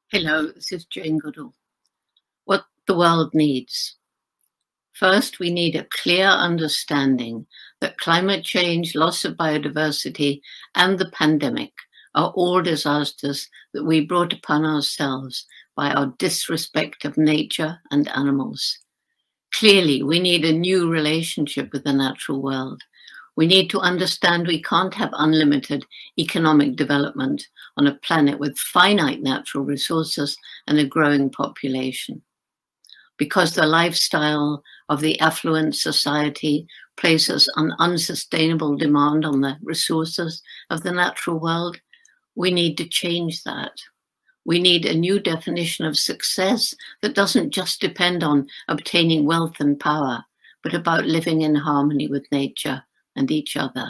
Hello, this is Jane Goodall. What the world needs. First, we need a clear understanding that climate change, loss of biodiversity, and the pandemic are all disasters that we brought upon ourselves by our disrespect of nature and animals. Clearly, we need a new relationship with the natural world. We need to understand we can't have unlimited economic development on a planet with finite natural resources and a growing population. Because the lifestyle of the affluent society places an unsustainable demand on the resources of the natural world, we need to change that. We need a new definition of success that doesn't just depend on obtaining wealth and power, but about living in harmony with nature and each other.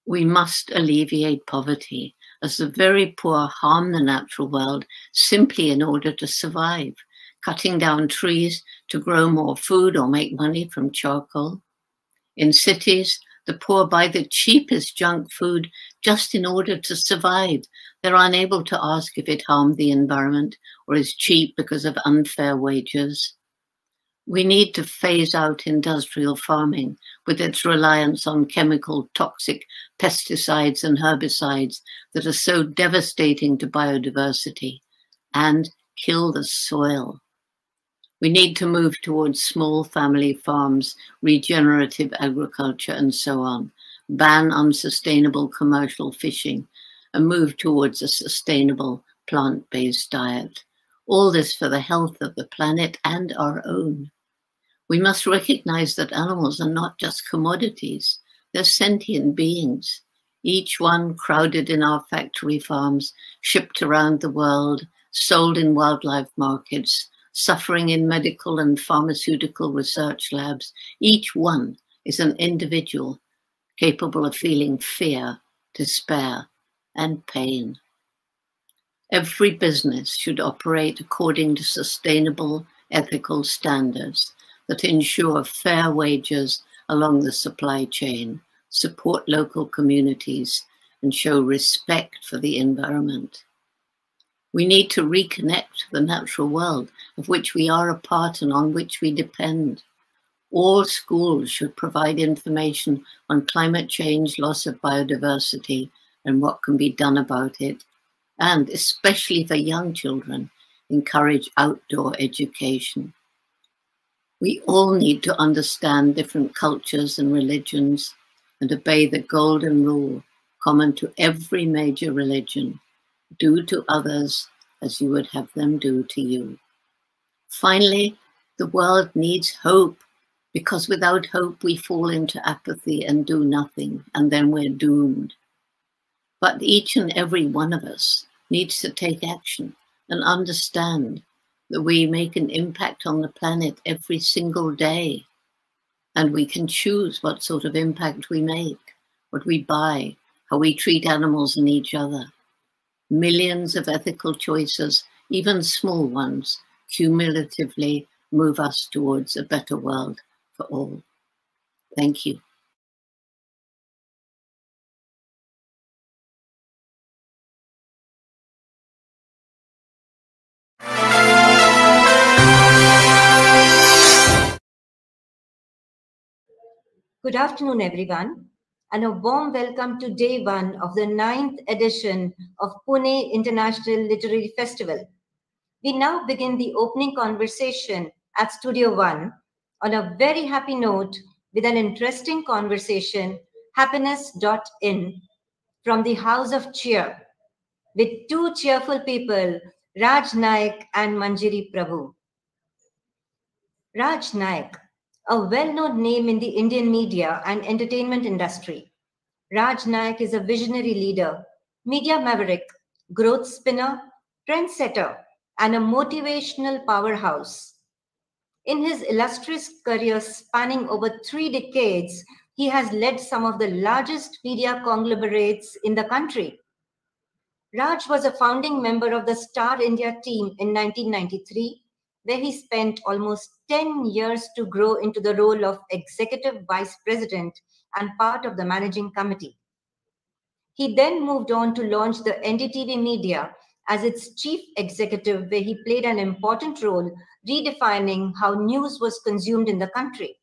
We must alleviate poverty, as the very poor harm the natural world simply in order to survive, cutting down trees to grow more food or make money from charcoal. In cities, the poor buy the cheapest junk food just in order to survive. They're unable to ask if it harmed the environment or is cheap because of unfair wages. We need to phase out industrial farming with its reliance on chemical, toxic pesticides and herbicides that are so devastating to biodiversity and kill the soil. We need to move towards small family farms, regenerative agriculture, and so on, ban unsustainable commercial fishing, and move towards a sustainable plant-based diet. All this for the health of the planet and our own. We must recognize that animals are not just commodities, they're sentient beings, each one crowded in our factory farms, shipped around the world, sold in wildlife markets, suffering in medical and pharmaceutical research labs. Each one is an individual capable of feeling fear, despair, and pain. Every business should operate according to sustainable, ethical standards that ensure fair wages along the supply chain, support local communities, and show respect for the environment. We need to reconnect to the natural world of which we are a part and on which we depend. All schools should provide information on climate change, loss of biodiversity, and what can be done about it. And especially for young children, encourage outdoor education. We all need to understand different cultures and religions and obey the golden rule common to every major religion. Do to others as you would have them do to you. Finally, the world needs hope, because without hope we fall into apathy and do nothing, and then we're doomed. But each and every one of us needs to take action and understand that we make an impact on the planet every single day. And we can choose what sort of impact we make, what we buy, how we treat animals and each other. Millions of ethical choices, even small ones, cumulatively move us towards a better world for all. Thank you. Good afternoon, everyone, and a warm welcome to day one of the 9th edition of Pune International Literary Festival. We now begin the opening conversation at Studio One on a very happy note with an interesting conversation, happiness.in, from the House of Cheer, with two cheerful people, Raj Nayak and Manjiri Prabhu. Raj Nayak, a well-known name in the Indian media and entertainment industry. Raj Nayak is a visionary leader, media maverick, growth spinner, trendsetter, and a motivational powerhouse. In his illustrious career spanning over 3 decades, he has led some of the largest media conglomerates in the country. Raj was a founding member of the Star India team in 1993, where he spent almost 10 years to grow into the role of Executive Vice President and part of the Managing Committee. He then moved on to launch the NDTV Media as its chief executive, where he played an important role redefining how news was consumed in the country.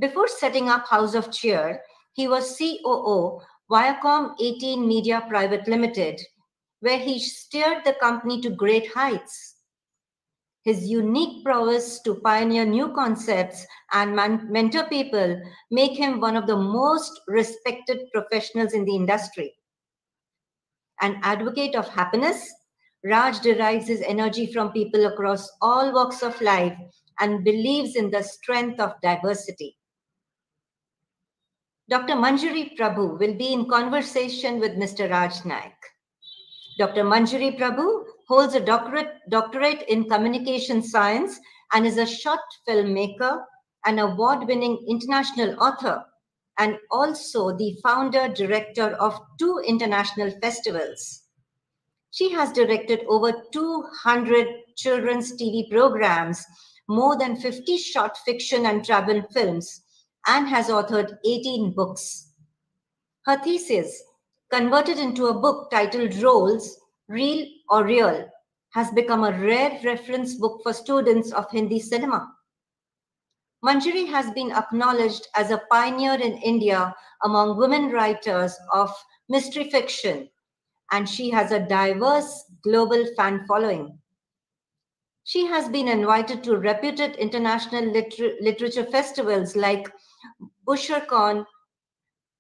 Before setting up House of Cheer, he was COO Viacom 18 Media Private Limited, where he steered the company to great heights. His unique prowess to pioneer new concepts and mentor people make him one of the most respected professionals in the industry. An advocate of happiness, Raj derives his energy from people across all walks of life and believes in the strength of diversity. Dr. Manjuri Prabhu will be in conversation with Mr. Raj Nayak. Dr. Manjuri Prabhu holds a doctorate in communication science and is a short filmmaker, an award-winning international author, and also the founder-director of 2 international festivals. She has directed over 200 children's TV programs, more than 50 short fiction and travel films, and has authored 18 books. Her thesis, converted into a book titled Roles, Real or Real, has become a rare reference book for students of Hindi cinema. Manjuri has been acknowledged as a pioneer in India among women writers of mystery fiction, and she has a diverse global fan following. She has been invited to reputed international literature festivals like BusherCon,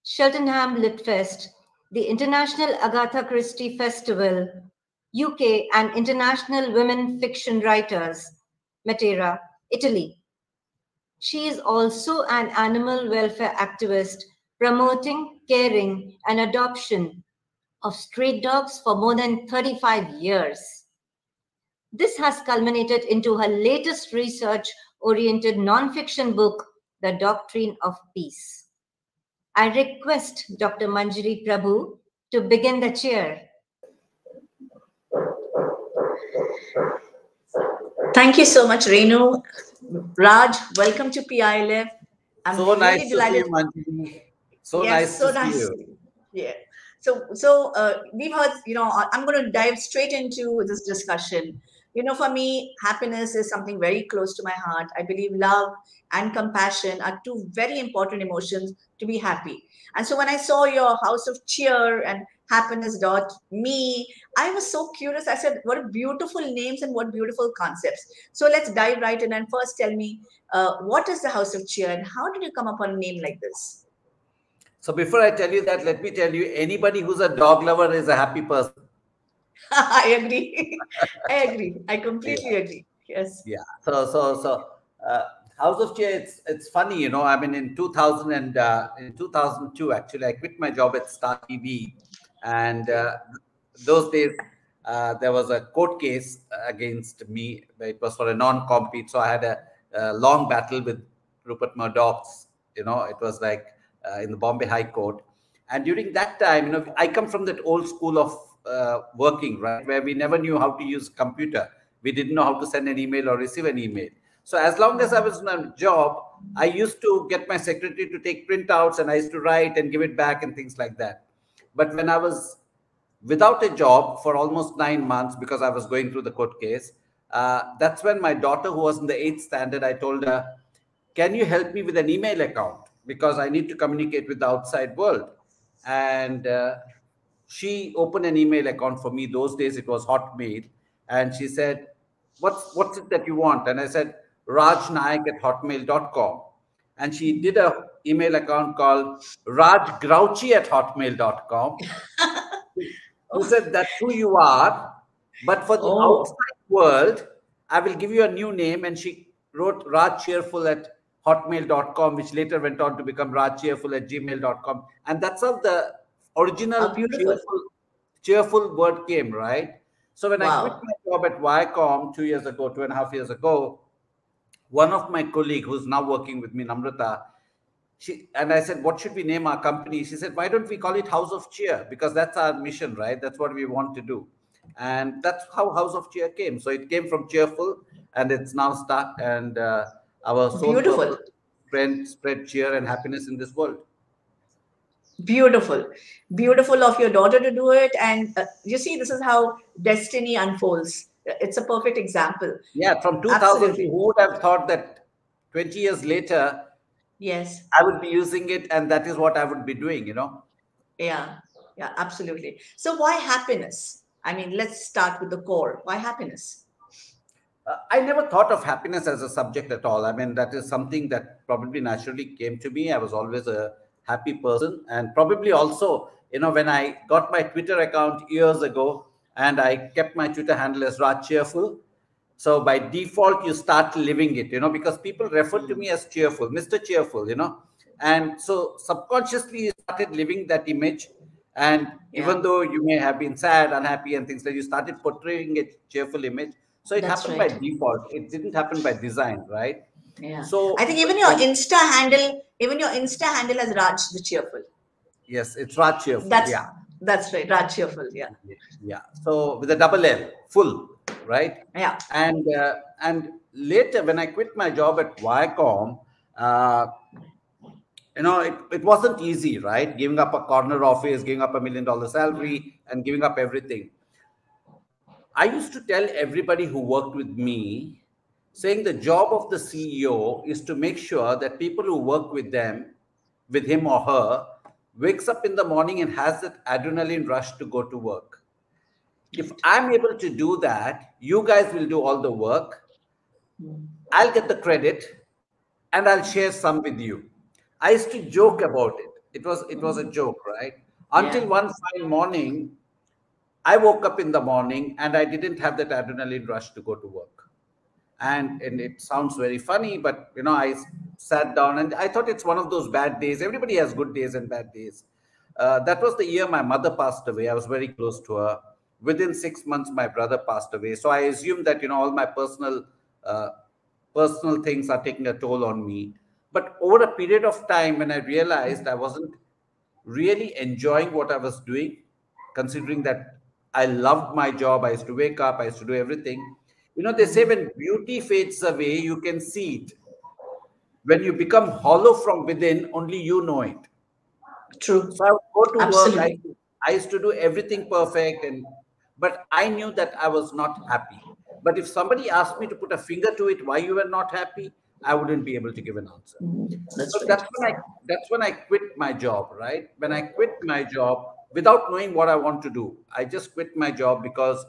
Cheltenham Litfest, the International Agatha Christie Festival, UK, and International Women Fiction Writers, Matera, Italy. She is also an animal welfare activist promoting, caring, and adoption of stray dogs for more than 35 years. This has culminated into her latest research-oriented non-fiction book, The Doctrine of Peace. I request Dr. Manjiri Prabhu to begin the chair. Thank you so much, Renu. Raj, welcome to PILF. I'm so really nice delighted. To see you, Manjiri. So yes, nice to see you. Yeah. We've heard, I'm going to dive straight into this discussion. For me, happiness is something very close to my heart. I believe love and compassion are 2 very important emotions to be happy. And so when I saw your House of Cheer and happiness.me, I was so curious. I said, what beautiful names and what beautiful concepts. So let's dive right in and first tell me, what is the House of Cheer and how did you come up on a name like this? So before I tell you that, let me tell you, anybody who's a dog lover is a happy person. I agree. I completely agree. Yes. Yeah. So House of Cheer, it's funny, I mean, in 2002, actually, I quit my job at Star TV, and those days there was a court case against me. It was for a non-compete, so I had a long battle with Rupert Murdoch's. It was like in the Bombay High Court, and during that time, I come from that old school of working, right, where we never knew how to use a computer. We didn't know how to send an email or receive an email. So as long as I was in a job, I used to get my secretary to take printouts and I used to write and give it back and things like that. But when I was without a job for almost 9 months because I was going through the court case, that's when my daughter, who was in the 8th standard, I told her, can you help me with an email account? Because I need to communicate with the outside world. And she opened an email account for me. Those days it was Hotmail. And she said, what's it that you want? And I said, Raj Nayak at hotmail.com. And she did a email account called Raj Grouchy at hotmail.com. Who said, that's who you are. But for the outside world, I will give you a new name. And she wrote Raj Cheerful at hotmail.com, which later went on to become Raj Cheerful at gmail.com. And that's how the original cheerful word came, right? So when I quit my job at Viacom 2 years ago, 2.5 years ago, one of my colleagues who's now working with me, Namrata, and I said, what should we name our company? She said, why don't we call it House of Cheer? Because that's our mission, right? That's what we want to do. And that's how House of Cheer came. So it came from cheerful, and it's now stuck. And our sole purpose, spread cheer and happiness in this world. Beautiful. Beautiful of your daughter to do it. And you see, this is how destiny unfolds. It's a perfect example. Yeah, from 2000, who would have thought that 20 years later, yes, I would be using it, and that is what I would be doing, you know? Yeah, absolutely. So why happiness? I mean, let's start with the core. Why happiness? I never thought of happiness as a subject at all. I mean, that is something that probably naturally came to me. I was always a happy person. And probably also, you know, when I got my Twitter account years ago, and I kept my Twitter handle as Raj Cheerful. So by default, you start living it, you know, because people refer to me as cheerful, Mr. Cheerful, you know. And so subconsciously, you started living that image. And even though you may have been sad, unhappy, and things like that, you started portraying a cheerful image. So it happened by default. It didn't happen by design, right? Yeah. So I think even your Insta handle is Raj the Cheerful. Yes, it's Raj Cheerful. That's right, Raj Cheerful. Yeah. Yeah. So with a double L, full, right? Yeah. And later when I quit my job at Viacom, you know, it wasn't easy, right? Giving up a corner office, giving up $1 million salary, and giving up everything. I used to tell everybody who worked with me, saying the job of the CEO is to make sure that people who work with him or her, wakes up in the morning and has that adrenaline rush to go to work. If I'm able to do that, you guys will do all the work. I'll get the credit, and I'll share some with you. I used to joke about it. It was a joke, right? Until one fine morning, I woke up in the morning and I didn't have that adrenaline rush to go to work. And it sounds very funny, but you know, I sat down and I thought it's one of those bad days. Everybody has good days and bad days. That was the year my mother passed away. I was very close to her. Within 6 months, my brother passed away. So I assumed that, you know, all my personal things are taking a toll on me. But over a period of time, when I realized I wasn't really enjoying what I was doing, considering that I loved my job, I used to wake up, I used to do everything. You know, they say when beauty fades away, you can see it. When you become hollow from within, only you know it. True. So I would go to work. I used to do everything perfect, but I knew that I was not happy. But if somebody asked me to put a finger to it, why you were not happy, I wouldn't be able to give an answer. That's when I quit my job, right? When I quit my job without knowing what I want to do, I just quit my job because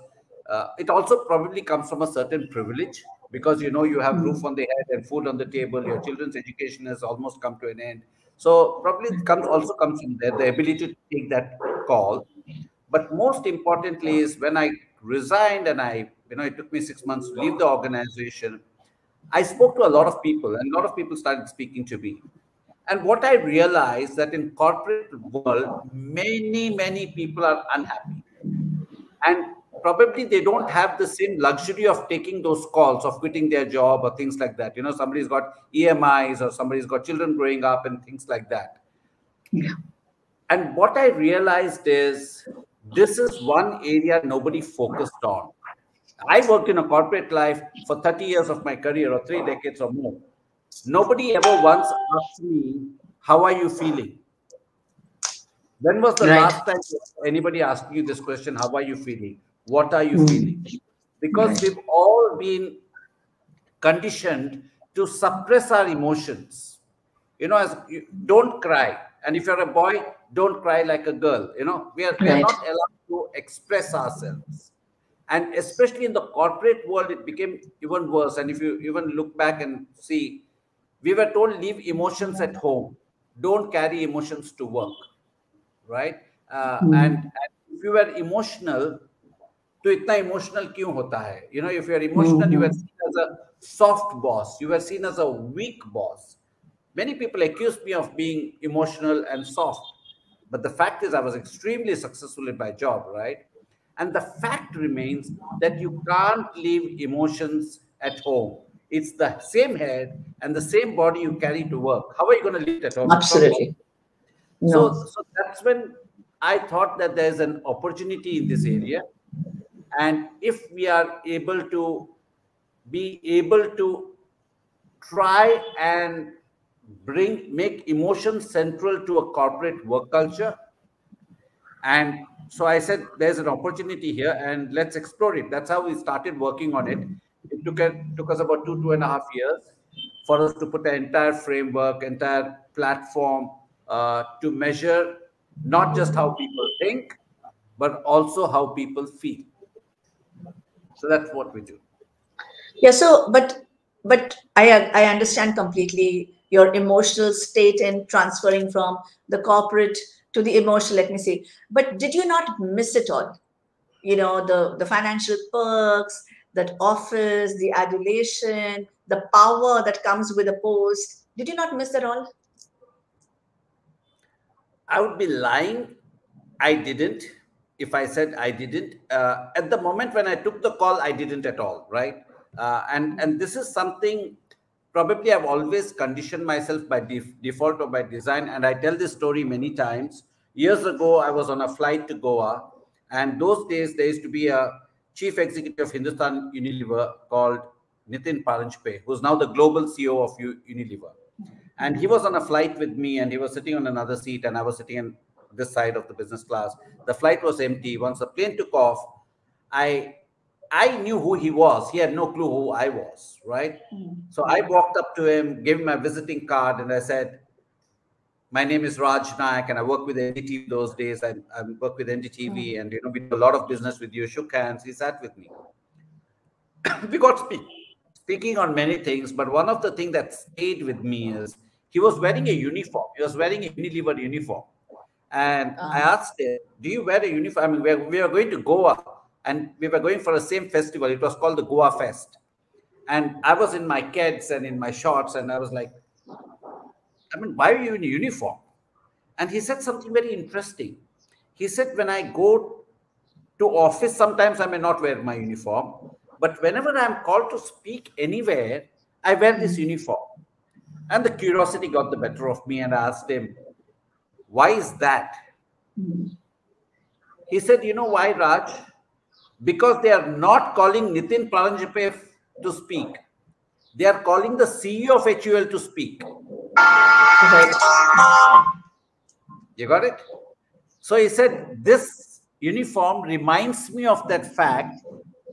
it also probably comes from a certain privilege, because you know you have roof on the head and food on the table, your children's education has almost come to an end. So probably it also comes from there, the ability to take that call. But most importantly is when I resigned and it took me 6 months to leave the organization, I spoke to a lot of people, and a lot of people started speaking to me. And what I realized that in corporate world, many people are unhappy. And probably they don't have the same luxury of taking those calls of quitting their job or things like that. You know, somebody's got EMIs or somebody's got children growing up and things like that. Yeah. And what I realized is this is one area nobody focused on. I worked in a corporate life for 30 years of my career, or 3 decades or more. Nobody ever once asked me, how are you feeling? When was the last time anybody asked you this question? How are you feeling? What are you feeling? Because we've all been conditioned to suppress our emotions. Don't cry. And if you're a boy, don't cry like a girl. We are not allowed to express ourselves. And especially in the corporate world, it became even worse. And if you even look back and see, we were told leave emotions at home. Don't carry emotions to work, right? And if you were emotional, तो इतना emotional क्यों होता है? If you are emotional, you were seen as a soft boss. You were seen as a weak boss. Many people accused me of being emotional and soft. But the fact is, I was extremely successful in my job, right? And the fact remains that you can't leave emotions at home. It's the same head and the same body you carry to work. How are you going to leave it at home? Absolutely. So that's when I thought that there's an opportunity in this area. And if we are able to try and make emotions central to a corporate work culture. And so I said, there's an opportunity here and let's explore it. That's how we started working on it. It took us about 2.5 years for us to put the entire framework, entire platform to measure not just how people think, but also how people feel. So that's what we do. Yeah. So, but I understand completely your emotional state and transferring from the corporate to the emotional, let me say. But did you not miss it all? The financial perks, that office, the adulation, the power that comes with a post. Did you not miss that all? I would be lying. I didn't. If I said I didn't, at the moment when I took the call, I didn't at all, right? And this is something probably I've always conditioned myself by default or by design. And I tell this story many times. Years ago, I was on a flight to Goa, and those days there used to be a chief executive of Hindustan Unilever called Nitin Paranjpe, who's now the global CEO of Unilever. And he was on a flight with me, and he was sitting on another seat, and I was sitting on this side of the business class. The flight was empty. Once the plane took off, I knew who he was. He had no clue who I was, right? So I walked up to him, gave him my visiting card, and I said, my name is Raj Nayak, and I work with NDTV those days. I work with NDTV, and we do a lot of business with you. Shook hands. He sat with me. We got speaking on many things, but one of the things that stayed with me is he was wearing a uniform. He was wearing a Unilever uniform. And I asked him, do you wear a uniform? I mean, we were going to Goa, and we were going for the same festival. It was called the Goa Fest. And I was in my kids and in my shorts, and I was like, I mean, why are you in a uniform? And he said something very interesting. He said, when I go to office, sometimes I may not wear my uniform, but whenever I'm called to speak anywhere, I wear this uniform. And the curiosity got the better of me, and I asked him, why is that? He said, you know why, Raj? Because they are not calling Nitin Paranjpe to speak. They are calling the CEO of HUL to speak. Right. You got it? So he said, this uniform reminds me of that fact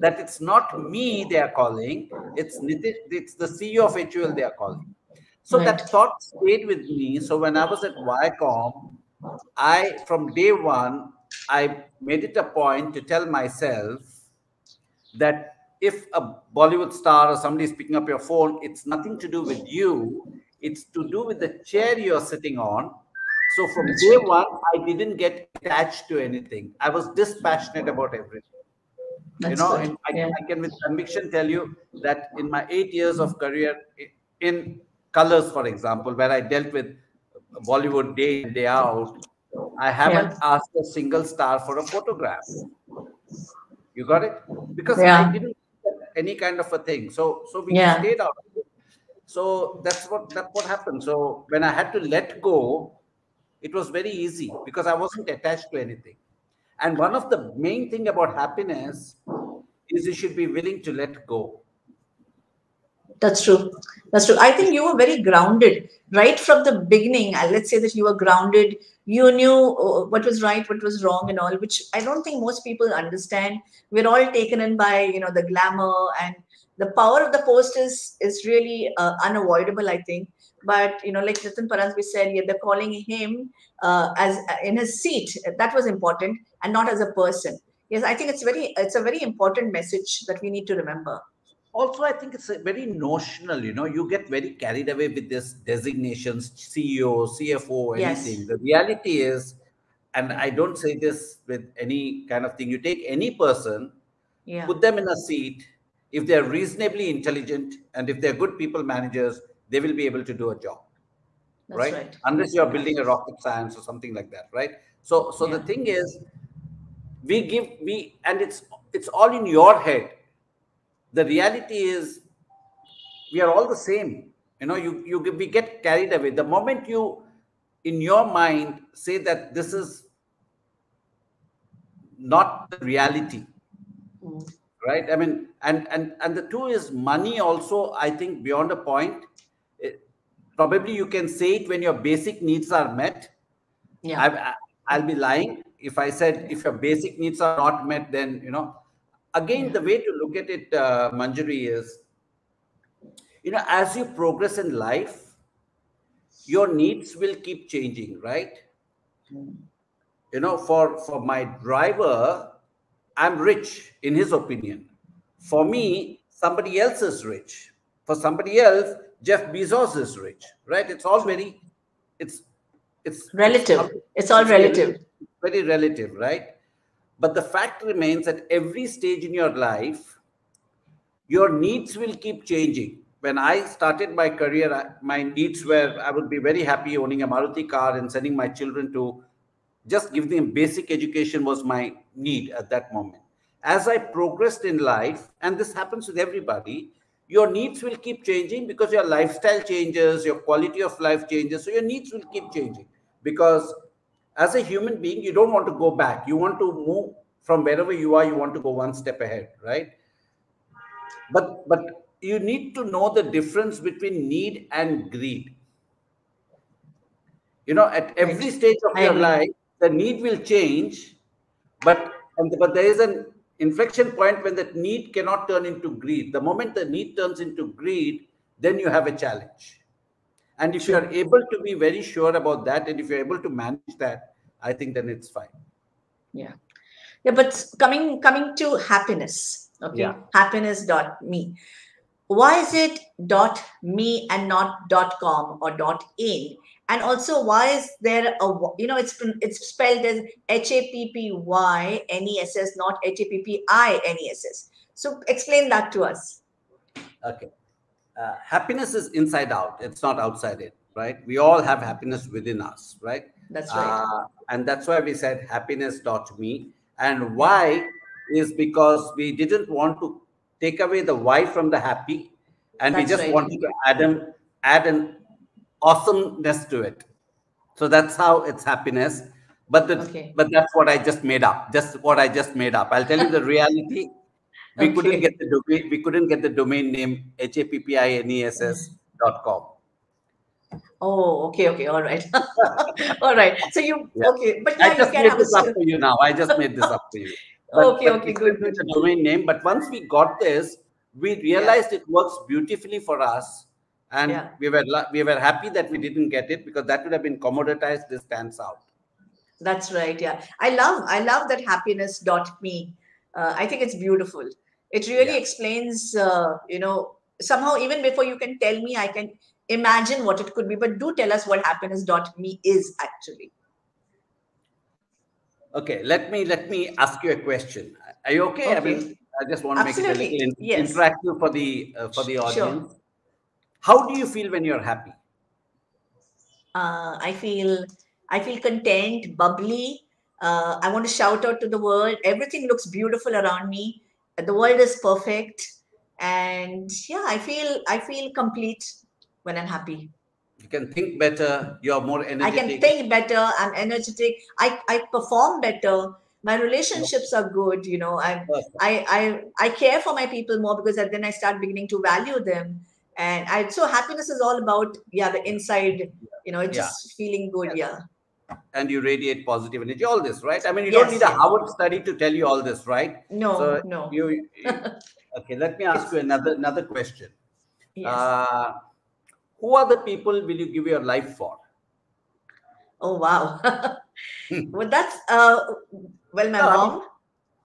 that it's not me they are calling, it's the CEO of HUL they are calling. So that thought stayed with me. So when I was at Viacom, from day one, I made it a point to tell myself that if a Bollywood star or somebody is picking up your phone, it's nothing to do with you. It's to do with the chair you're sitting on. So from day one, I didn't get attached to anything. I was dispassionate about everything. And I can with conviction tell you that in my 8 years of career in Colors, for example, where I dealt with Bollywood day in, day out, I haven't asked a single star for a photograph. You got it? Because I didn't get any kind of a thing. So we stayed out of it. So that's what happened. So when I had to let go, it was very easy because I wasn't attached to anything. And one of the main thing about happiness is you should be willing to let go. That's true. That's true. I think you were very grounded right from the beginning. Let's say that you were grounded. You knew what was right, what was wrong, and all, which I don't think most people understand. We're all taken in by the glamour and The power of the post is really unavoidable, I think. But like Nitin Paransby said, yeah, they're calling him as in his seat. That was important, and not as a person. Yes, I think it's a very important message that we need to remember. Also, I think it's very notional. You get very carried away with this designations, CEO, CFO, anything. Yes. The reality is, and I don't say this with any kind of thing, you take any person, Yeah. put them in a seat. If they're reasonably intelligent and if they're good people managers, they will be able to do a job. That's right. Unless you're building a rocket science or something like that, right? So Yeah. the thing is, and it's all in your head. The reality is, we are all the same. We get carried away. The moment you, in your mind, say that this is not the reality, right? I mean, and the two is money also, I think, beyond a point. Probably you can say it when your basic needs are met. Yeah. I'll be lying if I said if your basic needs are not met, then, again, the way to look at it, Manjuri, is, as you progress in life, your needs will keep changing, right? For my driver, I'm rich in his opinion. For me, somebody else is rich. For somebody else, Jeff Bezos is rich, right? It's all very, it's relative. It's all relative. Very relative, right? But the fact remains that every stage in your life, your needs will keep changing. When I started my career, my needs were, I would be very happy owning a Maruti car and sending my children to, just give them basic education was my need at that moment. As I progressed in life, and this happens with everybody, your needs will keep changing because your lifestyle changes, your quality of life changes. So your needs will keep changing, because as a human being, you don't want to go back. You want to move from wherever you are, you want to go one step ahead, right? But you need to know the difference between need and greed. At every stage of your life, the need will change, but there is an inflection point when that need cannot turn into greed. The moment the need turns into greed, then you have a challenge. And if you are able to be very sure about that, and if you're able to manage that, I think then it's fine. Yeah. But coming to happiness, okay? Yeah. Happiness.me. Why is it .me and not .com or .in? And also, why is there a, it's spelled as HAPPYNESS, not HAPPINESS. So explain that to us. Okay. Happiness is inside out. It's not outside it, right? We all have happiness within us, right? That's right. And that's why we said happiness.me. And why is because we didn't want to take away the why from the happy, and we just wanted to add an awesomeness to it. So that's how it's happiness. But that's what I just made up. Just what I just made up. I'll tell you the reality. We couldn't get the domain. We couldn't get the domain name HAPPINESS.com. Oh, okay, all right, all right. So but I just made this up for you now. I just made this up for you. But, good. The domain name. But once we got this, we realized it works beautifully for us, and we were happy that we didn't get it, because that would have been commoditized. This stands out. That's right. Yeah, I love that happiness.me. I think it's beautiful. It really explains, somehow, even before you can tell me, I can imagine what it could be. But do tell us what happiness.me is actually. Okay, let me ask you a question. Are you okay? I mean, I just want to make it a little interactive for the audience. Sure. How do you feel when you're happy? I feel content, bubbly. I want to shout out to the world. Everything looks beautiful around me. The world is perfect, and I feel complete when I'm happy. You can think better. You're more energetic. I can think better. I'm energetic. I perform better. My relationships are good. I care for my people more, because then I start beginning to value them. And so happiness is all about the inside. Just feeling good. and you radiate positive energy, all this, right? I mean, you Yes, don't need a yes. Harvard study to tell you all this, right? No, So no. okay, let me ask you another question. Yes. Who are the people will you give your life for? Oh, wow. Well, that's, well, my No, I mean, mom,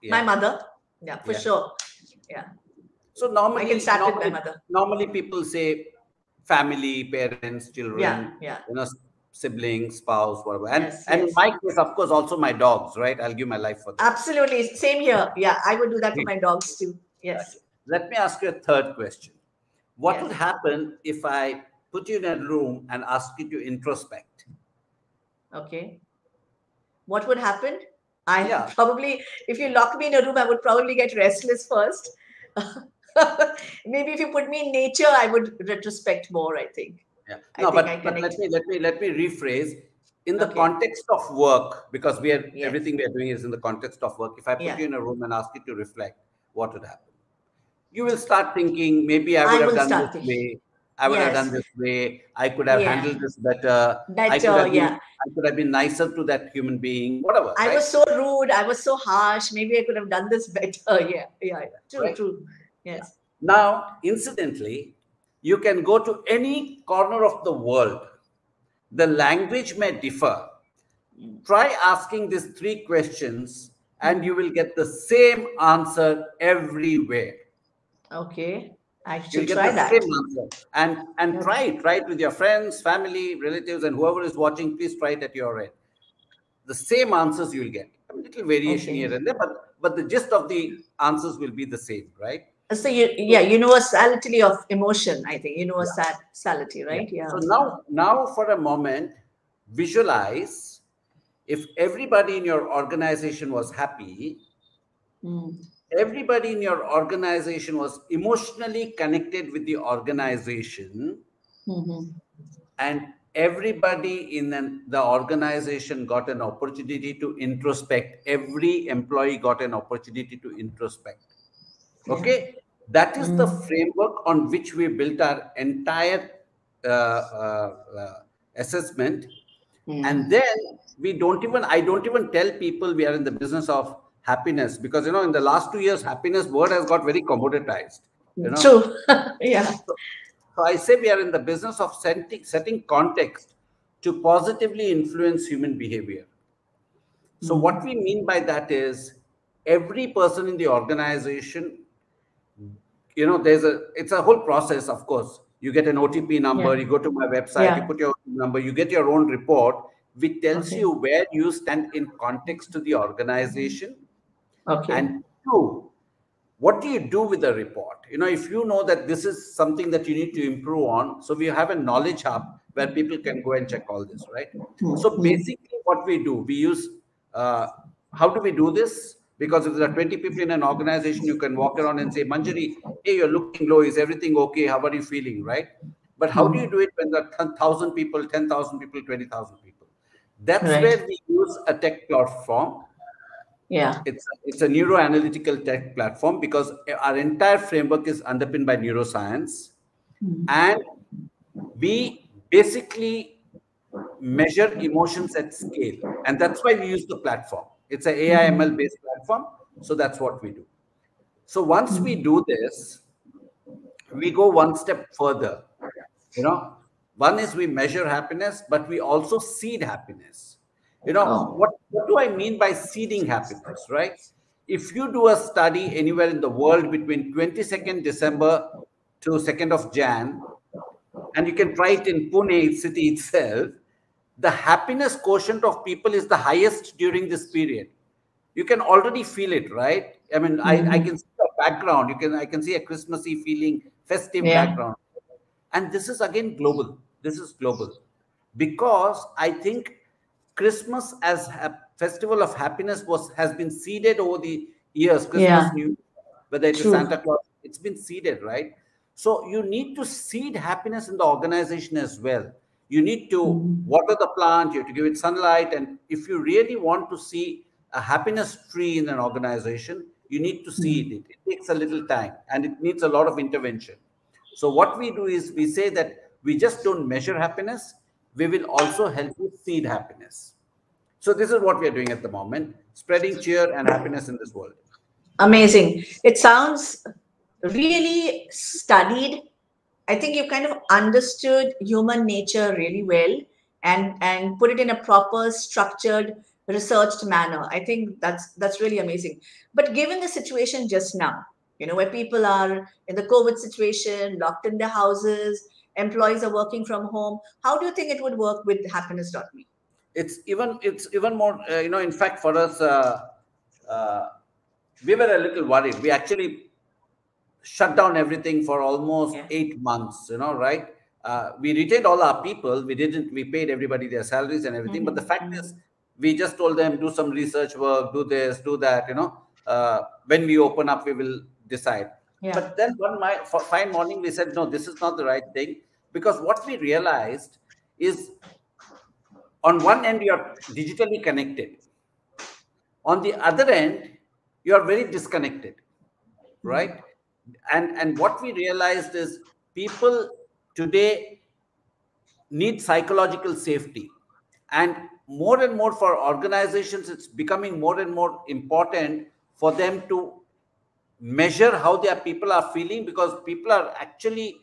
yeah. my mother. Yeah, for sure. Yeah. So normally, I can start with my mother. Normally people say family, parents, children, Yeah. siblings, spouse, whatever. And Yes, and in yes. my case, of course, also my dogs, right? I'll give my life for them. Absolutely. Same here. Yeah, I would do that for my dogs too. Yes. Okay. Let me ask you a third question. What Yes. would happen if I put you in a room and ask you to introspect? Okay. What would happen? Yeah. Probably, if you lock me in a room, I would probably get restless first. Maybe if you put me in nature, I would retrospect more, I think. Yeah. I No, think but I connect. let me rephrase. In the Okay. context of work, because Yes. everything we are doing is in the context of work. If I put Yeah. you in a room and ask you to reflect, what would happen? You will start thinking, maybe I I would have will done start this thinking. way. I would have Yes. done this way. I could have Yeah. handled this better. Better, yeah. I could have been nicer to that human being. Whatever. I right? was so rude. I was so harsh. Maybe I could have done this better. Yeah. True, Right? true. Yes. Yeah. Now, incidentally, you can go to any corner of the world. The language may differ. Try asking these three questions, and you will get the same answer everywhere. Okay. I You'll should get try the that. same answer. And try it with your friends, family, relatives, and whoever is watching. Please try it at your end. The same answers you'll get. A little variation here and there, but the gist of the answers will be the same, right? So universality of emotion, I think. Universality, right? Yeah. So now for a moment, visualize if everybody in your organization was happy, everybody in your organization was emotionally connected with the organization, and everybody in the organization got an opportunity to introspect. Every employee got an opportunity to introspect. Okay, that is the framework on which we built our entire assessment. And then I don't even tell people we are in the business of happiness, because in the last 2 years, happiness word has got very commoditized. True. Yeah. So I say we are in the business of setting context to positively influence human behavior. So what we mean by that is every person in the organization, it's a whole process, of course. You get an OTP number, you go to my website, you put your number, you get your own report, which tells you where you stand in context to the organization. Okay. And two, what do you do with the report? If you know that this is something that you need to improve on, so we have a knowledge hub where people can go and check all this, right? So basically what we do, we use, how do we do this? Because if there are 20 people in an organization, you can walk around and say, Manjari, hey, you're looking low. Is everything okay? How are you feeling, right? But how do you do it when there are 1,000 people, 10,000 people, 20,000 people? That's where we use a tech platform. Yeah. It's a neuroanalytical tech platform, because our entire framework is underpinned by neuroscience. And we basically measure emotions at scale. And that's why we use the platform. It's an AI/ML based platform. So that's what we do. So once we do this, we go one step further. One is we measure happiness, but we also seed happiness. What do I mean by seeding happiness, right? If you do a study anywhere in the world between 22nd December to 2nd of Jan, and you can try it in Pune city itself, the happiness quotient of people is the highest during this period. You can already feel it, right? I mean, I can see the background. I can see a Christmassy feeling, festive background. And this is again global. This is global. Because I think Christmas as a festival of happiness has been seeded over the years. Christmas, New Year, whether it is Santa Claus, it's been seeded, right? So you need to seed happiness in the organization as well. You need to water the plant, you have to give it sunlight. And if you really want to see a happiness tree in an organization, you need to seed it. It takes a little time and it needs a lot of intervention. So what we do is we say that we just don't measure happiness. We will also help you seed happiness. So this is what we are doing at the moment, spreading cheer and happiness in this world. Amazing. It sounds really studied. I think you kind of understood human nature really well and put it in a proper, structured, researched manner. I think that's really amazing. But given the situation just now, where people are in the COVID situation, locked in their houses, employees are working from home, how do you think it would work with happiness.me? It's even more, in fact, for us, uh, we were a little worried. We actually shut down everything for almost 8 months, right? We retained all our people. We paid everybody their salaries and everything. But the fact is, we just told them, do some research work, do this, do that, when we open up, we will decide. But then fine morning, we said, no, this is not the right thing. Because what we realized is, on one end, you're digitally connected. On the other end, you're very disconnected, right? And what we realized is, people today need psychological safety. And more for organizations, it's becoming more and more important for them to measure how their people are feeling, because people are actually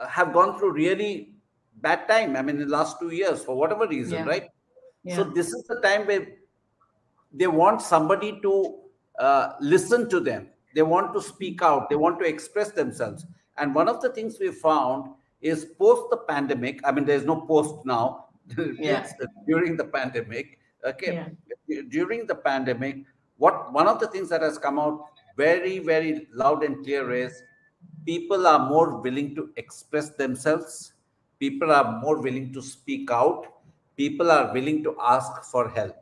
have gone through really bad time. I mean, in the last 2 years, for whatever reason, right? So this is the time where they want somebody to listen to them. They want to speak out. They want to express themselves. And one of the things we found is, post the pandemic, I mean, there's no post now, it's during the pandemic. Okay. During the pandemic, one of the things that has come out very, very loud and clear is, people are more willing to express themselves. People are more willing to speak out. People are willing to ask for help.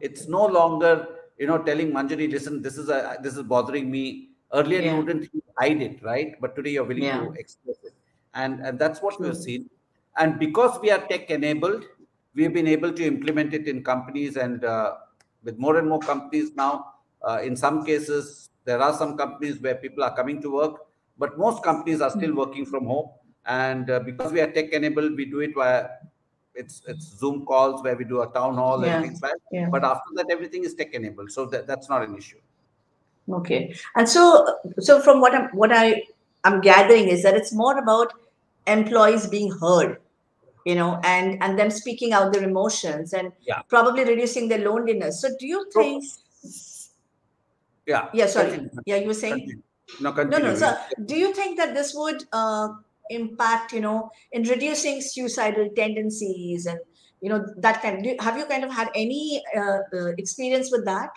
It's no longer, telling Manjari, listen, this is bothering me. Earlier, you wouldn't hide it, right? But today you're willing to express it. And that's what we've seen. And because we are tech enabled, we've been able to implement it in companies, and with more and more companies now. In some cases, there are some companies where people are coming to work, but most companies are still working from home. And because we are tech enabled, we do it via it's Zoom calls, where we do a town hall and things like that. But after that, everything is tech enabled, so that's not an issue. Okay. And so from what I'm gathering is that it's more about employees being heard, and them speaking out their emotions, and probably reducing their loneliness. So do you think? Sorry. Continue. You were saying? Continue. No. So do you think that this would impact, in reducing suicidal tendencies and, that kind of, have you kind of had any experience with that?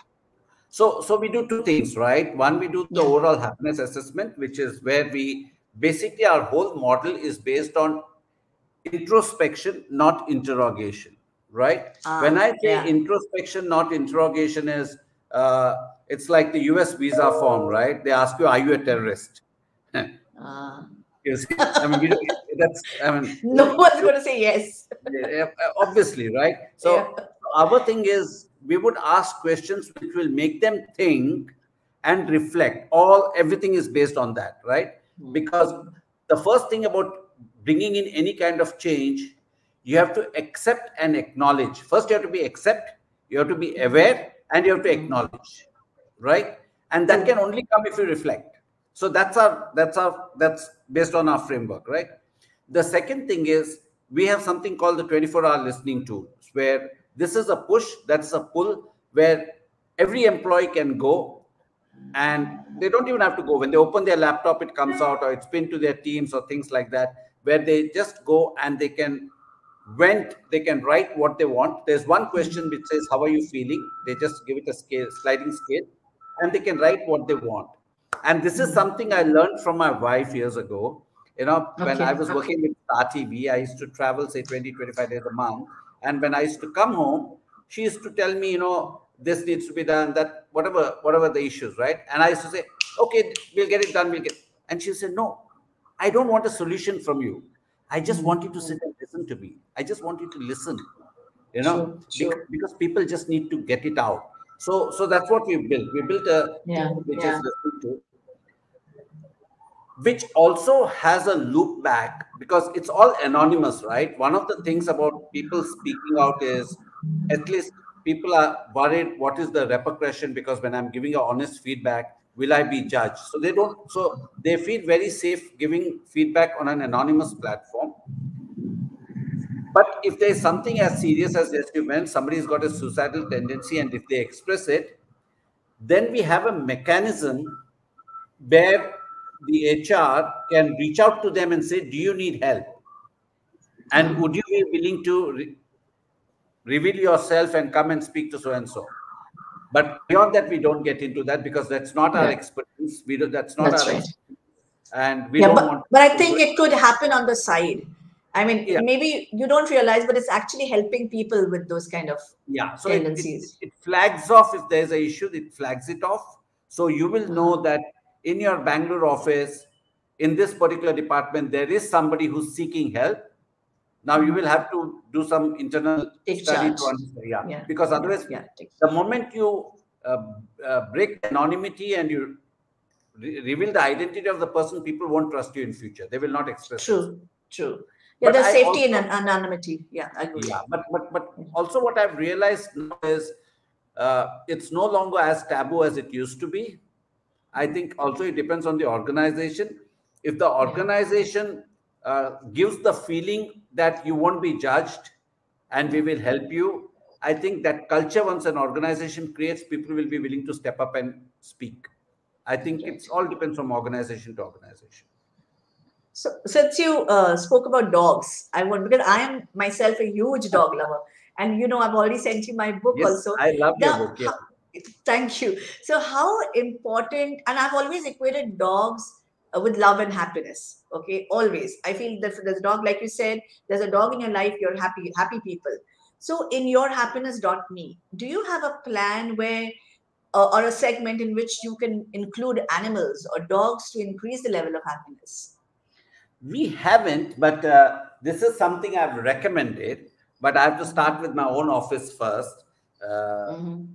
So we do two things, right? One, we do the overall happiness assessment, which is where we basically, our whole model is based on introspection, not interrogation, right? When I say introspection, not interrogation, is it's like the US visa form, right? They ask you, are you a terrorist? You see? I mean, no one's going to say yes. Obviously, right? So our thing is, we would ask questions which will make them think and reflect. Everything is based on that, right? Because the first thing about bringing in any kind of change, you have to accept and acknowledge. First, you have to accept, you have to be aware, and you have to acknowledge, right? And that can only come if you reflect. So that's based on our framework, right? The second thing is, we have something called the 24-hour listening tool, where this is a push, that's a pull, where every employee can go, and they don't even have to go. When they open their laptop, it comes out, or it's pinned to their Teams or things like that, where they just go and they can write what they want. There's one question which says, how are you feeling? They just give it a sliding scale, and they can write what they want. And this is something I learned from my wife years ago. When I was working with Star TV, I used to travel, say, 20-25 days a month. And when I used to come home, she used to tell me, this needs to be done, that whatever the issues, right? And I used to say, okay, we'll get it done, And she said, no, I don't want a solution from you. I just want you to sit and listen to me. I just want you to listen, Sure. Because people just need to get it out. So that's what we built. We built a tool which is listening to, which also has a loop back, because it's all anonymous, right? One of the things about people speaking out is, at least people are worried what is the repercussion, because when I'm giving a honest feedback, will I be judged? So they don't, so they feel very safe giving feedback on an anonymous platform. But if there is something as serious as just you mentioned, somebody's got a suicidal tendency, and if they express it, then we have a mechanism where the HR can reach out to them and say, do you need help? And would you be willing to reveal yourself and come and speak to so-and-so? But beyond that, we don't get into that, because that's not our expertise. We do, that's not our expertise. And we don't want. But I think it could happen on the side. I mean, maybe you don't realize, but it's actually helping people with those kind of so tendencies. It flags off if there's an issue. It flags it off. So you will know that in your Bangalore office, in this particular department, there is somebody who's seeking help. Now you will have to do some internal study to understand. Because otherwise, the moment you break the anonymity and you reveal the identity of the person, people won't trust you in future. They will not express. True. Yeah, there's safety in anonymity. Yeah, I agree. Yeah, but also what I've realized now is it's no longer as taboo as it used to be. I think also it depends on the organization. If the organization gives the feeling that you won't be judged and we will help you, I think that culture, once an organization creates, people will be willing to step up and speak. I think it all depends from organization to organization. So since you spoke about dogs, I want, because I am myself a huge dog lover, and you know, I've already sent you my book also. I love your book. Yeah. Thank you. So how important, and I've always equated dogs with love and happiness. Okay, always. I feel that there's a dog, like you said, there's a dog in your life, you're happy people. So in your happiness.me, do you have a plan where, or a segment in which you can include animals or dogs to increase the level of happiness? We haven't, but this is something I've recommended. But I have to start with my own office first. I've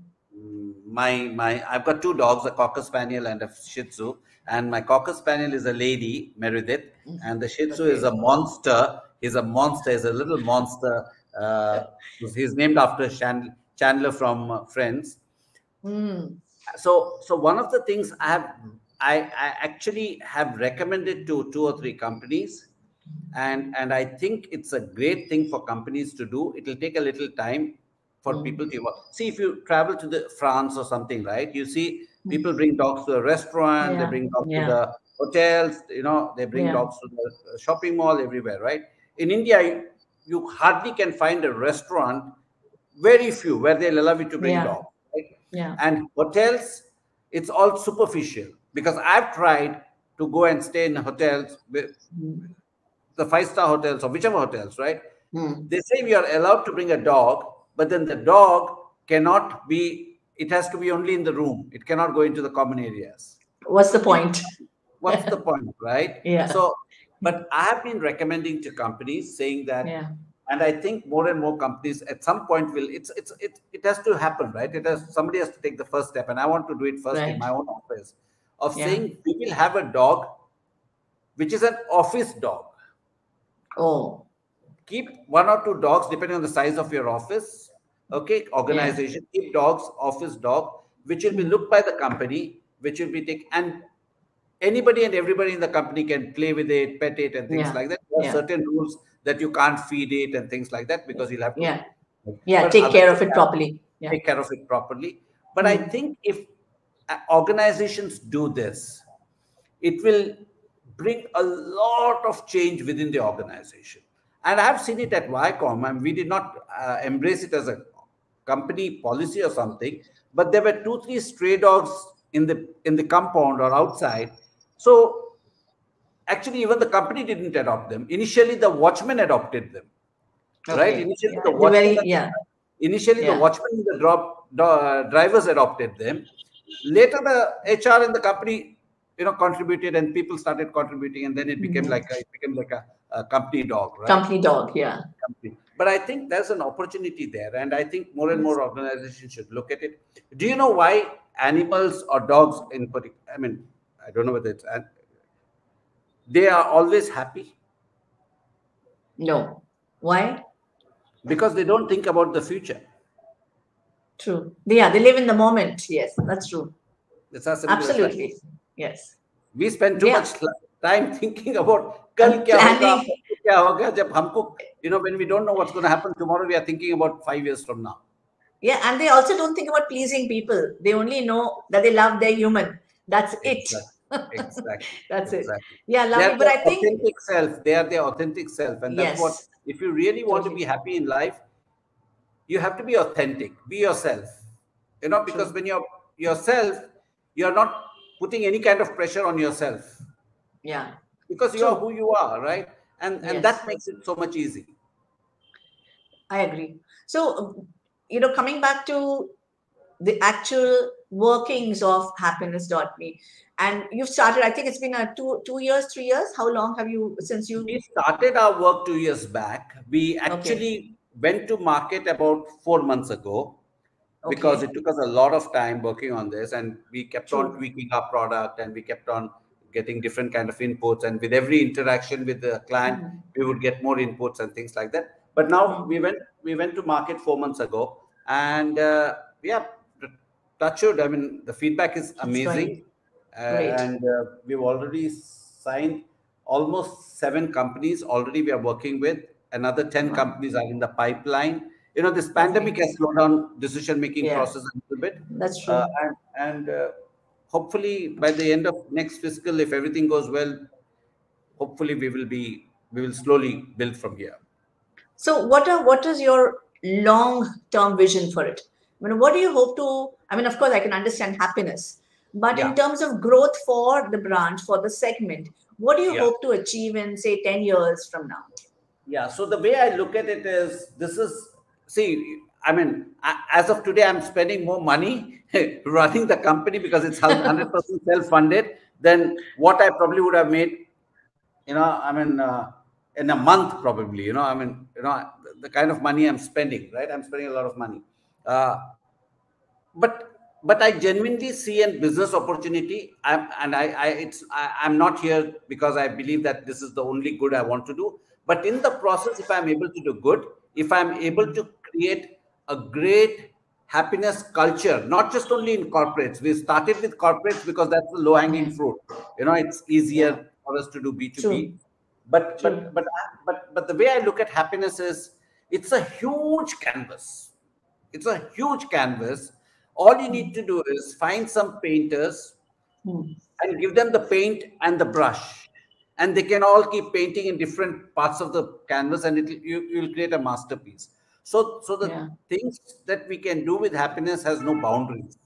got two dogs, a Cocker Spaniel and a Shih Tzu. And my Cocker Spaniel is a lady, Meredith, and the Shih Tzu is a monster. He's a monster. He's a little monster. He's named after Chandler from Friends. So one of the things I actually have recommended to 2 or 3 companies, and I think it's a great thing for companies to do. It will take a little time for people to see. If you travel to France or something, right? You see people bring dogs to a restaurant, they bring dogs to the hotels, you know, they bring dogs to the shopping mall, everywhere, right? In India, you hardly can find a restaurant, very few, where they'll allow you to bring dogs, right? And hotels, it's all superficial. Because I've tried to go and stay in hotels, the 5-star hotels or whichever hotels, right? They say we are allowed to bring a dog, but then the dog cannot be, it has to be only in the room. It cannot go into the common areas. What's the point? What's the point, right? So, but I have been recommending to companies saying that, and I think more and more companies at some point will, it has to happen, right? Somebody has to take the first step, and I want to do it first in my own office, of saying we will have a dog which is an office dog. Keep 1 or 2 dogs depending on the size of your office, organization. Keep dogs, office dog, which will be looked by the company, which will be taken, and anybody and everybody in the company can play with it, pet it, and things like that. There are certain rules that you can't feed it and things like that, because you'll have to take care of it properly. Take care of it properly. But I think if organizations do this, it will bring a lot of change within the organization. And I've seen it at Viacom, and we did not embrace it as a company policy or something, but there were 2, 3 stray dogs in the compound or outside. So actually, even the company didn't adopt them. Initially, the watchman adopted them, right? Initially, the watchman and the drivers adopted them. Later, the HR and the company, contributed, and people started contributing, and then it became like a company dog, right? Company dog, But I think there's an opportunity there, and I think more and more organizations should look at it. Do you know why animals or dogs in particular? I mean, I don't know whether it's they are always happy. No. Why? because they don't think about the future. True. Yeah, they live in the moment. Yes, that's true. It's as simple as that. Absolutely. Yes. We spend too much time thinking about kal kya hoga, jab humko, when we don't know what's going to happen tomorrow, we are thinking about 5 years from now. Yeah, and they also don't think about pleasing people. They only know that they love their human. That's it. Exactly. That's exactly. it. Yeah, lovely. But I think authentic self. They are their authentic self, and that's what. If you really want to be happy in life, you have to be authentic. Be yourself. Because when you're yourself, you're not putting any kind of pressure on yourself. Yeah. Because you are who you are, right? And that makes it so much easy. I agree. So, coming back to the actual workings of happiness.me, and you've started, I think it's been 2 years, 3 years. How long have you, since you? We started our work 2 years back. We actually went to market about 4 months ago, because it took us a lot of time working on this, and we kept on tweaking our product, and we kept on getting different kind of inputs, and with every interaction with the client, we would get more inputs and things like that. But now we went to market 4 months ago, and touch wood, I mean, the feedback is amazing. And we've already signed almost 7 companies already we are working with. Another 10 companies are in the pipeline. This pandemic has slowed down decision-making process a little bit. That's true. And hopefully by the end of next fiscal, if everything goes well, hopefully we will slowly build from here. So what is your long-term vision for it? I mean, what do you hope to, I mean, of course, I can understand happiness, but in terms of growth for the branch, for the segment, what do you hope to achieve in, say, 10 years from now? Yeah. So the way I look at it is, I mean, as of today, I'm spending more money running the company because it's 100% self-funded than what I probably would have made, in a month probably, the kind of money I'm spending, right? I'm spending a lot of money. But I genuinely see a business opportunity. I'm not here because I believe that this is the only good I want to do. But in the process, if I'm able to do good, if I'm able to create a great happiness culture, not just only in corporates. We started with corporates because that's the low-hanging fruit. It's easier for us to do B2B. But the way I look at happiness is, it's a huge canvas. It's a huge canvas. All you need to do is find some painters and give them the paint and the brush, and they can all keep painting in different parts of the canvas, and you'll create a masterpiece. So the things that we can do with happiness has no boundaries.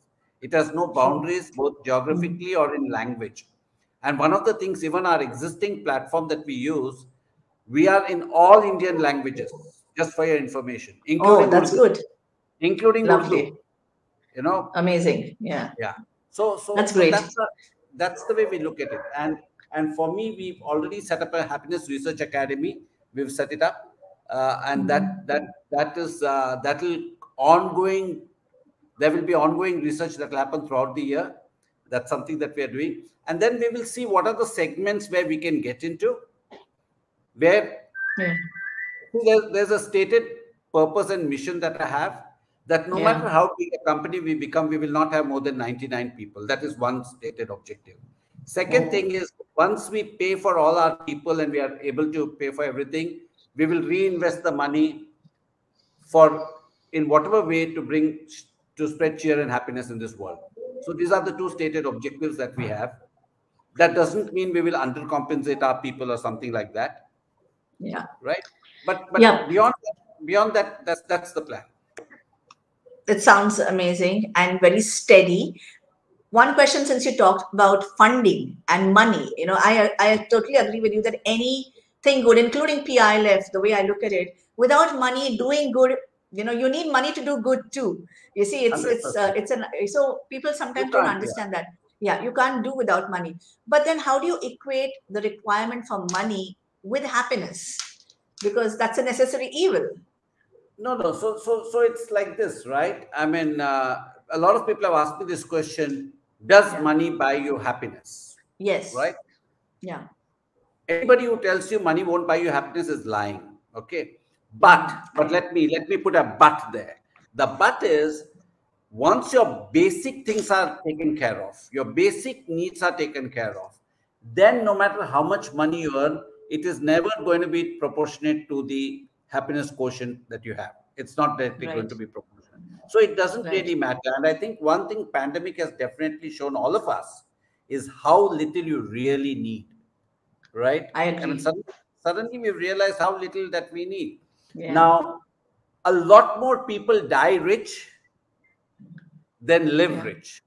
It has no boundaries, both geographically or in language. And one of the things, even our existing platform that we use, we are in all Indian languages, just for your information, including that's Urdu, good. Including Lovely. Urdu. Amazing. Yeah. So that's great. That's the way we look at it. And for me, we've already set up a happiness research academy. We've set it up, and that'll ongoing. There will be ongoing research that will happen throughout the year. That's something that we are doing, and then we will see what are the segments where we can get into. Where there's a stated purpose and mission that I have. That no matter how big a company we become, we will not have more than 99 people. That is one stated objective. Second thing is, once we pay for all our people and we are able to pay for everything, we will reinvest the money in whatever way to spread cheer and happiness in this world. So these are the 2 stated objectives that we have. That doesn't mean we will undercompensate our people or something like that. Yeah. Right. But beyond that, that's the plan. It sounds amazing and very steady. One question, since you talked about funding and money, I totally agree with you that anything good, including PILF, the way I look at it, without money doing good, you need money to do good too. You see, so people sometimes don't understand that. Yeah, you can't do without money. But then how do you equate the requirement for money with happiness? Because that's a necessary evil. No. So it's like this, right? I mean, a lot of people have asked me this question: does money buy you happiness? Yes. Right? Yeah. Anybody who tells you money won't buy you happiness is lying. Okay. But let me put a but there. The but is, once your basic things are taken care of, your basic needs are taken care of, then no matter how much money you earn, it is never going to be proportionate to the happiness quotient that you have. It's not directly going to be proportional. So it doesn't really matter. And I think one thing pandemic has definitely shown all of us is how little you really need, right? I agree. I mean, suddenly we realize how little that we need. Yeah. Now, a lot more people die rich than live rich.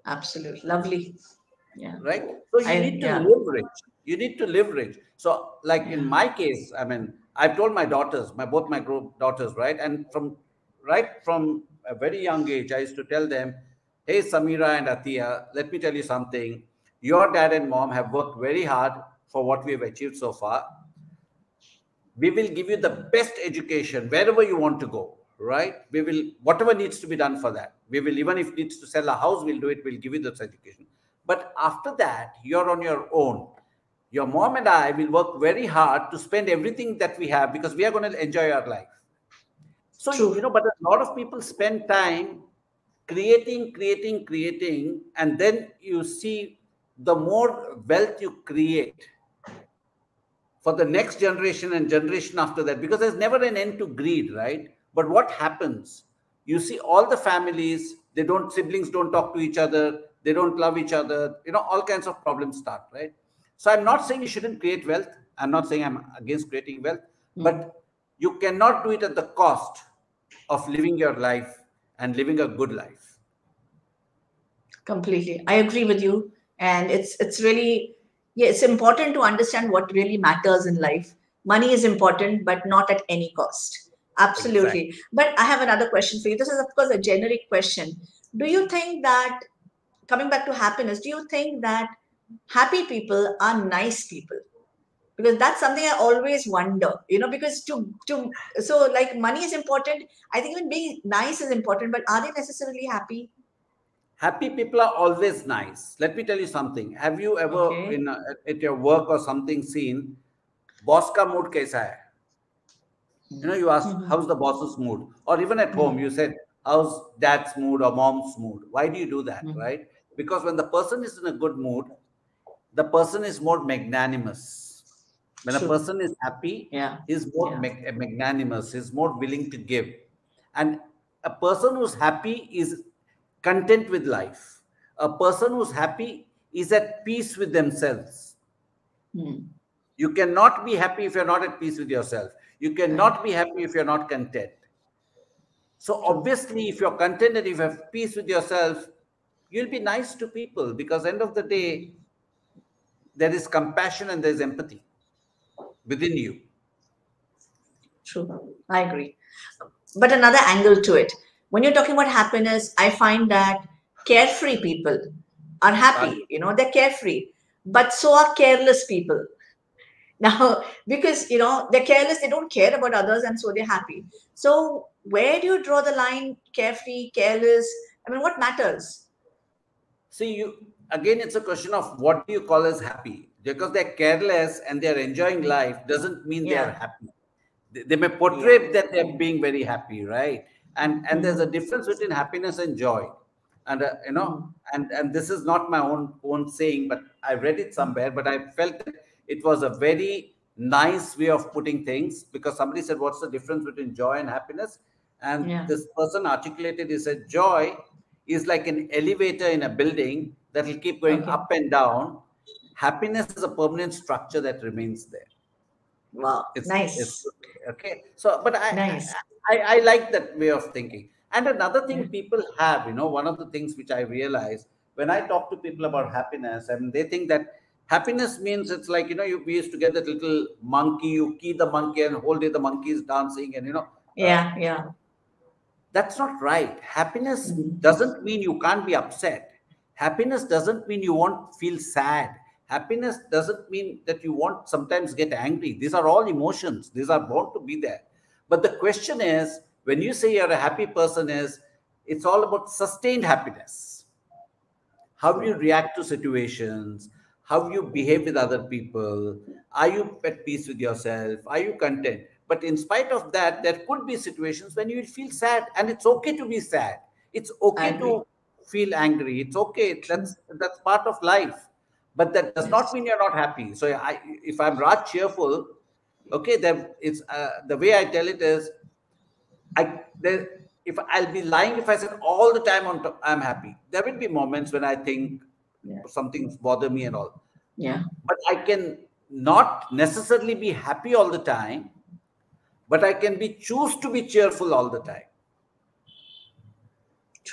Absolutely. Lovely. Yeah. Right? So you need to live rich. You need to live rich. So like in my case, I mean, I've told my daughters, both my daughters, right? And from a very young age, I used to tell them, hey, Samira and Atiya, let me tell you something. Your dad and mom have worked very hard for what we have achieved so far. We will give you the best education wherever you want to go, right? We will, whatever needs to be done for that. We will, even if it needs to sell a house, we'll do it. We'll give you this education. But after that, you're on your own. Your mom and I will work very hard to spend everything that we have because we are going to enjoy our life. So, but a lot of people spend time creating, and then you see the more wealth you create for the next generation and generation after that, because there's never an end to greed, right? But what happens? You see all the families, siblings don't talk to each other, they don't love each other, all kinds of problems start, right? So I'm not saying you shouldn't create wealth. I'm not saying I'm against creating wealth, but you cannot do it at the cost of living your life and living a good life. Completely. I agree with you. And it's really, it's important to understand what really matters in life. Money is important, but not at any cost. Absolutely. Exactly. But I have another question for you. This is, of course, a generic question. Do you think that, coming back to happiness, do you think that happy people are nice people? Because that's something I always wonder, because so like money is important. I think even being nice is important, but are they necessarily happy? Happy people are always nice. Let me tell you something. Have you ever at your work or something seen, boss ka mood kaisa hai? You ask, how's the boss's mood? Or even at home, you said, how's dad's mood or mom's mood? Why do you do that, right? Because when the person is in a good mood, the person is more magnanimous. When a person is happy, he's more magnanimous, he's more willing to give. And a person who's happy is content with life. A person who's happy is at peace with themselves. You cannot be happy if you're not at peace with yourself. You cannot be happy if you're not content. So obviously, if you're content and if you have peace with yourself, you'll be nice to people, because end of the day, there is compassion and there's empathy within you. True. I agree. But another angle to it, when you're talking about happiness, I find that carefree people are happy, they're carefree, but so are careless people. Now, because, they're careless, they don't care about others, and so they're happy. So where do you draw the line, carefree, careless? I mean, what matters? See, again, it's a question of what do you call as happy? Because they're careless and they're enjoying life doesn't mean they are happy. They may portray that they're being very happy, right? And there's a difference between happiness and joy. And and this is not my own saying, but I read it somewhere, but I felt that it was a very nice way of putting things, because somebody said, what's the difference between joy and happiness? And this person articulated, he said, joy is like an elevator in a building that will keep going up and down. Happiness is a permanent structure that remains there. Wow, nice. Okay. So, but I like that way of thinking. And another thing people have, one of the things which I realize when I talk to people about happiness, and they think that happiness means it's like, we used to get that little monkey, you key the monkey and whole day the monkey is dancing and, that's not right. Happiness doesn't mean you can't be upset. Happiness doesn't mean you won't feel sad. Happiness doesn't mean that you won't sometimes get angry. These are all emotions. These are bound to be there. But the question is, when you say you're a happy person, it's all about sustained happiness. How do you react to situations? how you behave with other people. Are you at peace with yourself? Are you content? But in spite of that, there could be situations when you will feel sad, and it's okay to be sad. It's okay to feel angry. It's okay. That's part of life. But that does not mean you're not happy. So if I'm Raj cheerful, okay, then it's the way I tell it is, if I'll be lying if I said all the time I'm happy. There will be moments when I think something's bother me and all. Yeah. But I can not necessarily be happy all the time, but I can choose to be cheerful all the time.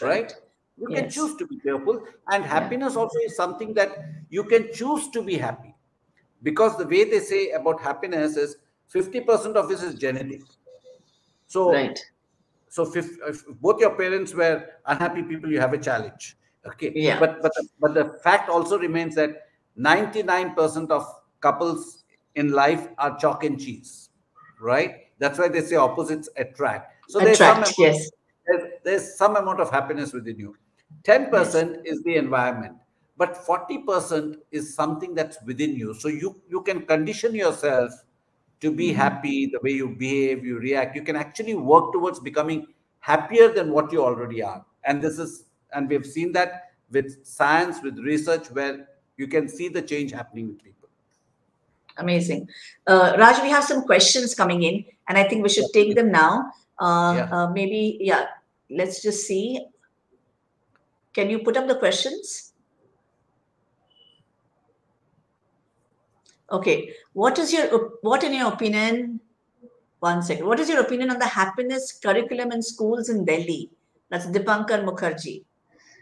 Right? You can choose to be cheerful, and happiness also is something that you can choose to be happy. Because the way they say about happiness is 50% of it is genetic. So, so if both your parents were unhappy people, you have a challenge. Okay. Yeah. But the fact also remains that 99% of couples in life are chalk and cheese. Right? That's why they say opposites attract. So there's some amount of happiness within you. 10% is the environment, but 40% is something that's within you. So you can condition yourself to be happy, the way you behave, you react. You can actually work towards becoming happier than what you already are. And we've seen that with science, with research, where you can see the change happening with people. Amazing. Raj, we have some questions coming in, and I think we should take them now. Let's just see. Can you put up the questions? Okay. What in your opinion, one second, what is your opinion on the happiness curriculum in schools in Delhi? That's Dipankar Mukherjee.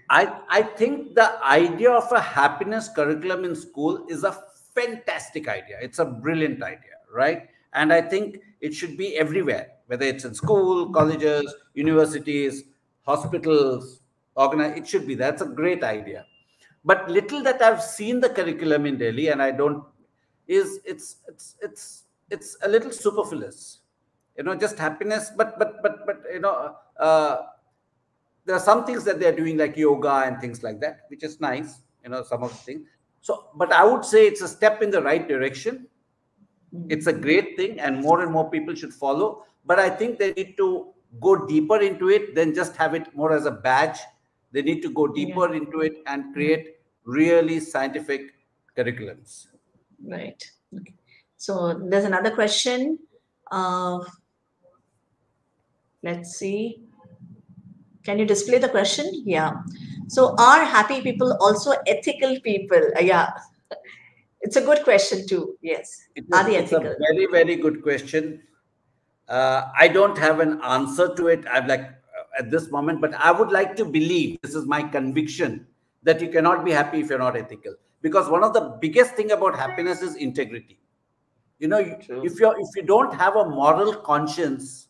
I think the idea of a happiness curriculum in school is a fantastic idea. It's a brilliant idea, right? And I think it should be everywhere, whether it's in school, colleges, universities, hospitals, it should be. That's a great idea. But little that I've seen the curriculum in Delhi, and it's a little superfluous. Just happiness, but there are some things that they're doing like yoga and things like that, which is nice, some of the things. So, but I would say it's a step in the right direction. It's a great thing, and more people should follow. But I think they need to go deeper into it than just have it more as a badge. They need to go deeper into it and create really scientific curriculums. Right. Okay. So there's another question. Let's see. Can you display the question? Yeah. So are happy people also ethical people? Yeah. It's a good question too. Yes. Are they ethical? It's a very, very good question. I don't have an answer to it. At this moment, but I would like to believe, this is my conviction, that you cannot be happy if you're not ethical. Because one of the biggest thing about happiness is integrity. If you don't have a moral conscience,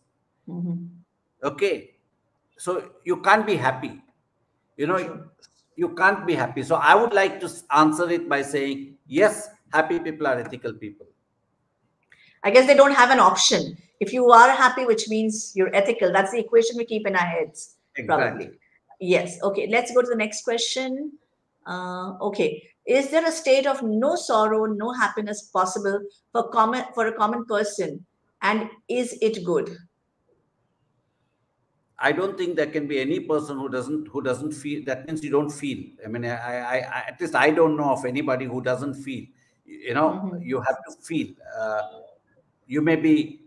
okay, so you can't be happy. You can't be happy. So I would like to answer it by saying, yes, happy people are ethical people. I guess they don't have an option. If you are happy, which means you're ethical, that's the equation we keep in our heads. Exactly. Probably. Yes. Okay. Let's go to the next question. Okay. Is there a state of no sorrow, no happiness possible for a common person? And is it good? I don't think there can be any person who doesn't feel. That means you don't feel. I mean, I at least I don't know of anybody who doesn't feel. You have to feel. You may be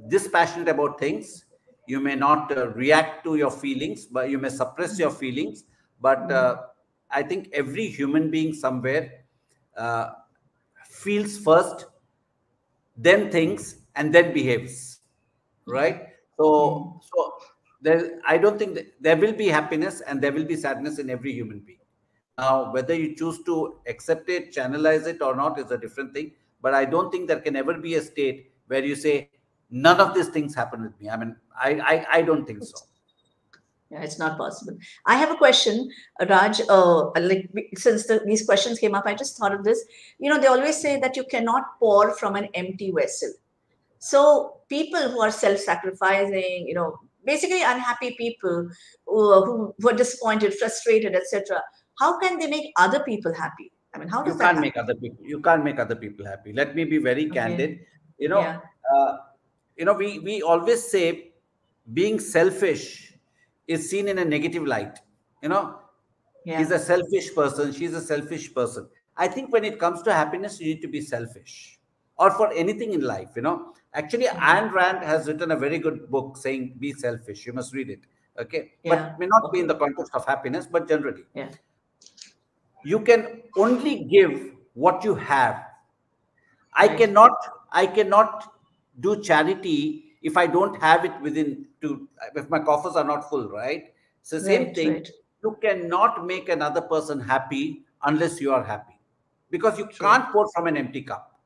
dispassionate about things. You may not react to your feelings, but you may suppress your feelings. But I think every human being somewhere feels first, then thinks, and then behaves. Right? So I don't think there will be happiness and there will be sadness in every human being. Now, whether you choose to accept it, channelize it or not is a different thing. But I don't think there can ever be a state where you say, none of these things happen with me. I mean, I don't think so. Yeah, it's not possible. I have a question, Raj. Since these questions came up, I just thought of this. They always say that you cannot pour from an empty vessel. So people who are self-sacrificing, basically unhappy people who are disappointed, frustrated, etc., how can they make other people happy? I mean, how does You that can't happen? make other people. You can't make other people happy. Let me be very candid. You know, Yeah. we always say being selfish is seen in a negative light. You know, he's a selfish person. She's a selfish person. I think when it comes to happiness, you need to be selfish, or for anything in life. You know, actually, Ayn Rand has written a very good book saying be selfish. You must read it. Okay, but may not be in the context of happiness, but generally. Yeah. You can only give what you have. I cannot do charity if I don't have it within to, if my coffers are not full, right? So same thing, you cannot make another person happy unless you are happy, because you can't pour from an empty cup.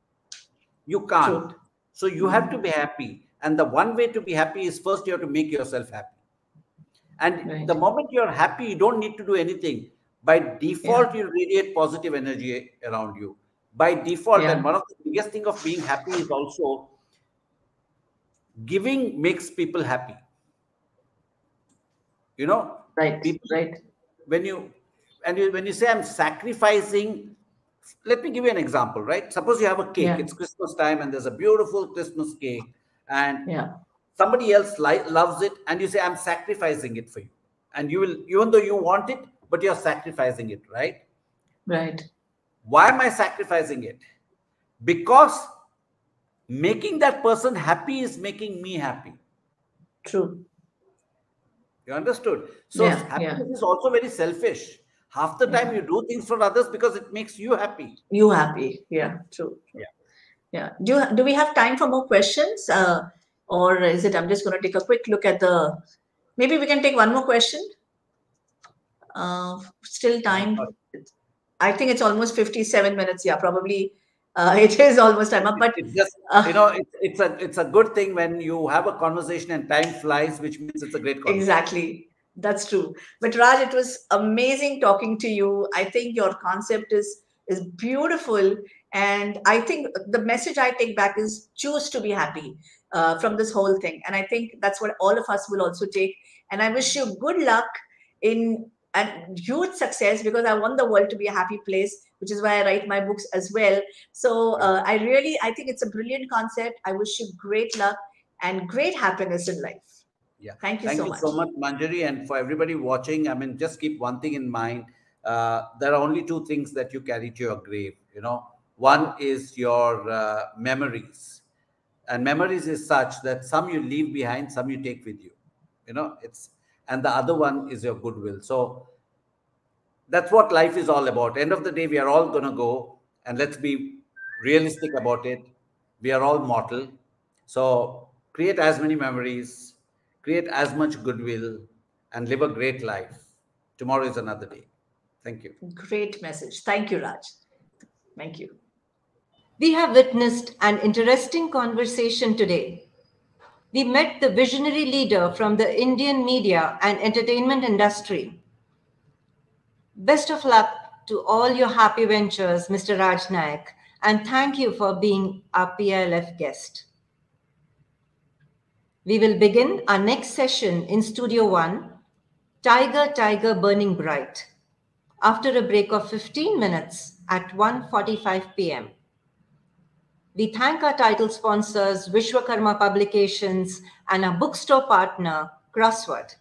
You can't. So you have to be happy. And the one way to be happy is first you have to make yourself happy. And the moment you're happy, you don't need to do anything. By default, you radiate positive energy around you. By default, and one of the biggest thing of being happy is also giving makes people happy. You know, when you say I'm sacrificing, let me give you an example, right? Suppose you have a cake, it's Christmas time, and there's a beautiful Christmas cake, and somebody else loves it, and you say I'm sacrificing it for you, and you will, even though you want it, but you're sacrificing it, right? Why am I sacrificing it? Because making that person happy is making me happy. True. You understood? So happiness is also very selfish. Half the time you do things for others because it makes you happy. You happy. Yeah, true. Yeah. Do we have time for more questions? Or is it, I'm just going to take a quick look at maybe we can take one more question. Still time. I think it's almost 57 minutes. Yeah, probably it is almost time up. But it's just, it's a good thing when you have a conversation and time flies, which means it's a great conversation. Exactly. That's true. But Raj, it was amazing talking to you. I think your concept is beautiful. And I think the message I take back is choose to be happy from this whole thing. And I think that's what all of us will also take. And I wish you good luck in and huge success, because I want the world to be a happy place, which is why I write my books as well. So I think it's a brilliant concept. I wish you great luck and great happiness in life. Yeah. Thank you so much, Manjari. And for everybody watching, I mean, just keep one thing in mind. There are only two things that you carry to your grave. You know, one is your memories, and memories is such that some you leave behind, some you take with you. You know, and the other one is your goodwill. So that's what life is all about. End of the day, we are all going to go, and let's be realistic about it. We are all mortal. So create as many memories, create as much goodwill, and live a great life. Tomorrow is another day. Thank you. Great message. Thank you, Raj. Thank you. We have witnessed an interesting conversation today. We met the visionary leader from the Indian media and entertainment industry. Best of luck to all your happy ventures, Mr. Raj Nayak, and thank you for being our PILF guest. We will begin our next session in Studio 1, Tiger, Tiger Burning Bright, after a break of 15 minutes at 1:45 p.m. We thank our title sponsors, Vishwakarma Publications, and our bookstore partner, Crossword.